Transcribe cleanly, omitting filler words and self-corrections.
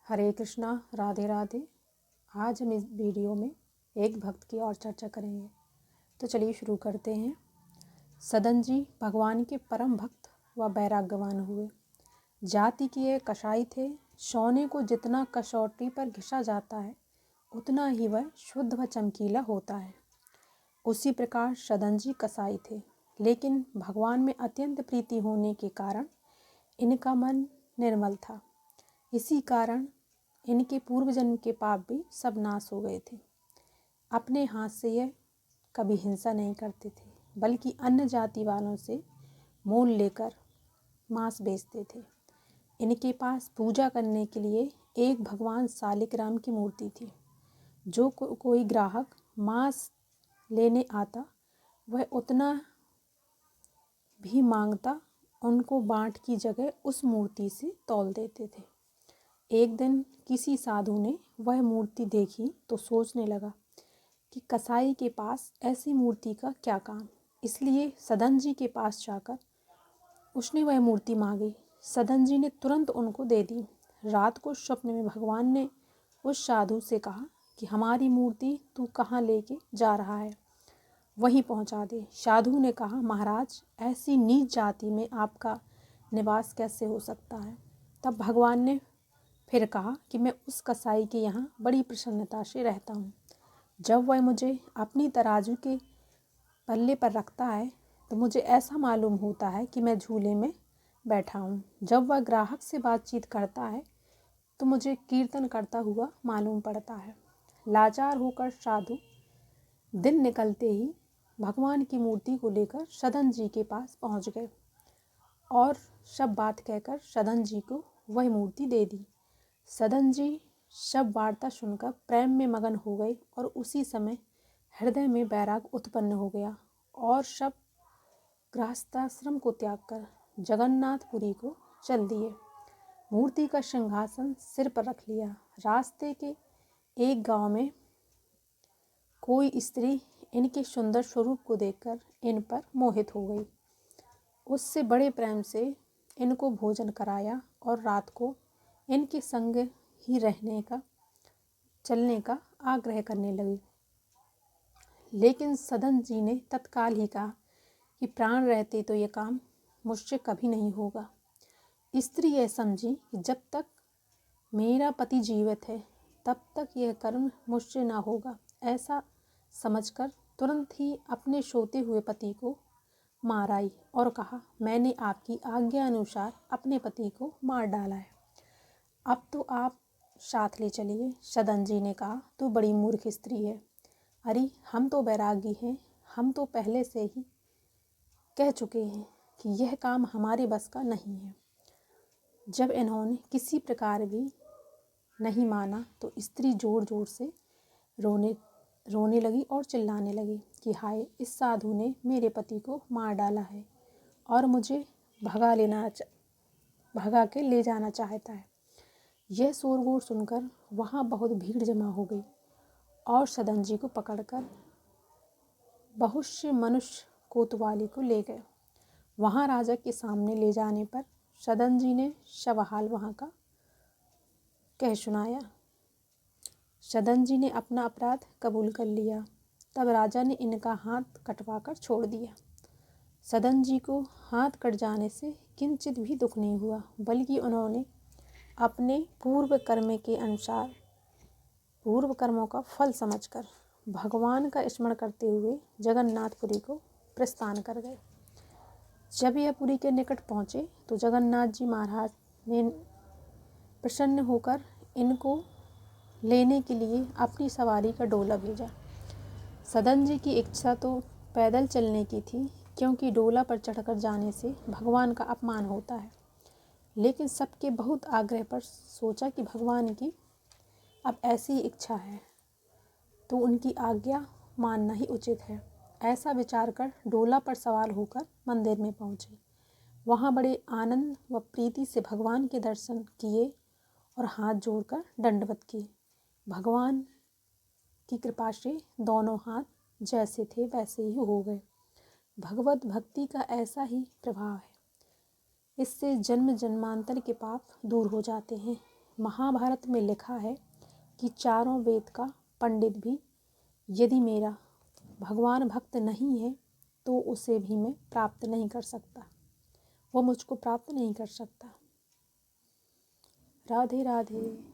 हरे कृष्णा, राधे राधे। आज हम इस वीडियो में एक भक्त की और चर्चा करेंगे। तो चलिए शुरू करते हैं। सदन जी भगवान के परम भक्त व वैराग्यवान हुए। जाति के ये कसाई थे। सोने को जितना कसौटी पर घिसा जाता है उतना ही वह शुद्ध व चमकीला होता है। उसी प्रकार सदन जी कसाई थे, लेकिन भगवान में अत्यंत प्रीति होने के कारण इनका मन निर्मल था। इसी कारण इनके पूर्व जन्म के पाप भी सब नाश हो गए थे। अपने हाथ से यह कभी हिंसा नहीं करते थे, बल्कि अन्य जाति वालों से मोल लेकर मांस बेचते थे। इनके पास पूजा करने के लिए एक भगवान शालिग्राम की मूर्ति थी। जो कोई ग्राहक मांस लेने आता वह उतना भी मांगता उनको बांट की जगह उस मूर्ति से तौल देते थे। एक दिन किसी साधु ने वह मूर्ति देखी तो सोचने लगा कि कसाई के पास ऐसी मूर्ति का क्या काम। इसलिए सदन जी के पास जाकर उसने वह मूर्ति मांगी। सदन जी ने तुरंत उनको दे दी। रात को स्वप्न में भगवान ने उस साधु से कहा कि हमारी मूर्ति तू कहाँ लेके जा रहा है, वहीं पहुँचा दे। साधु ने कहा, महाराज, ऐसी नीच जाति में आपका निवास कैसे हो सकता है। तब भगवान ने फिर कहा कि मैं उस कसाई के यहाँ बड़ी प्रसन्नता से रहता हूँ। जब वह मुझे अपनी तराजू के पल्ले पर रखता है तो मुझे ऐसा मालूम होता है कि मैं झूले में बैठा हूँ। जब वह ग्राहक से बातचीत करता है तो मुझे कीर्तन करता हुआ मालूम पड़ता है। लाचार होकर साधु दिन निकलते ही भगवान की मूर्ति को लेकर सदन जी के पास पहुँच गए और सब बात कहकर सदन जी को वह मूर्ति दे दी। सदन जी सब वार्ता सुनकर प्रेम में मगन हो गए और उसी समय हृदय में वैराग उत्पन्न हो गया और सब गृहस्थाश्रम को त्याग कर जगन्नाथपुरी को चल दिए। मूर्ति का सिंहासन सिर पर रख लिया। रास्ते के एक गांव में कोई स्त्री इनके सुंदर स्वरूप को देखकर इन पर मोहित हो गई। उससे बड़े प्रेम से इनको भोजन कराया और रात को इनके संग ही रहने का चलने का आग्रह करने लगी। लेकिन सदन जी ने तत्काल ही कहा कि प्राण रहते तो ये काम मुझसे कभी नहीं होगा। स्त्री यह समझी कि जब तक मेरा पति जीवित है तब तक यह कर्म मुझसे ना होगा। ऐसा समझकर तुरंत ही अपने सोते हुए पति को मार आई और कहा, मैंने आपकी आज्ञा अनुसार अपने पति को मार डाला है, अब तो आप साथ ले चलिए। सदन जी ने कहा, तू बड़ी मूर्ख स्त्री है। अरे हम तो वैरागी हैं, हम तो पहले से ही कह चुके हैं कि यह काम हमारे बस का नहीं है। जब इन्होंने किसी प्रकार भी नहीं माना तो स्त्री जोर जोर से रोने लगी और चिल्लाने लगी कि हाय, इस साधु ने मेरे पति को मार डाला है और मुझे भगा के ले जाना चाहता है। यह शोरगुल सुनकर वहाँ बहुत भीड़ जमा हो गई और सदन जी को पकड़कर बहुत से मनुष्य कोतवाली को ले गए। वहाँ राजा के सामने ले जाने पर सदन जी ने सब हाल वहाँ का कह सुनाया। सदन जी ने अपना अपराध कबूल कर लिया। तब राजा ने इनका हाथ कटवा कर छोड़ दिया। सदन जी को हाथ कट जाने से किंचित भी दुख नहीं हुआ, बल्कि उन्होंने अपने पूर्व कर्म के अनुसार पूर्व कर्मों का फल समझकर भगवान का स्मरण करते हुए जगन्नाथपुरी को प्रस्थान कर गए। जब यह पुरी के निकट पहुँचे तो जगन्नाथ जी महाराज ने प्रसन्न होकर इनको लेने के लिए अपनी सवारी का डोला भेजा। सदन जी की इच्छा तो पैदल चलने की थी, क्योंकि डोला पर चढ़कर जाने से भगवान का अपमान होता है। लेकिन सबके बहुत आग्रह पर सोचा कि भगवान की अब ऐसी इच्छा है तो उनकी आज्ञा मानना ही उचित है। ऐसा विचार कर डोला पर सवार होकर मंदिर में पहुँचे। वहाँ बड़े आनंद व प्रीति से भगवान के दर्शन किए और हाथ जोड़कर दंडवत किए। भगवान की कृपा से दोनों हाथ जैसे थे वैसे ही हो गए। भगवत भक्ति का ऐसा ही प्रभाव है। इससे जन्म जन्मांतर के पाप दूर हो जाते हैं। महाभारत में लिखा है कि चारों वेद का पंडित भी यदि मेरा भगवान भक्त नहीं है तो उसे भी मैं प्राप्त नहीं कर सकता, वो मुझको प्राप्त नहीं कर सकता। राधे राधे।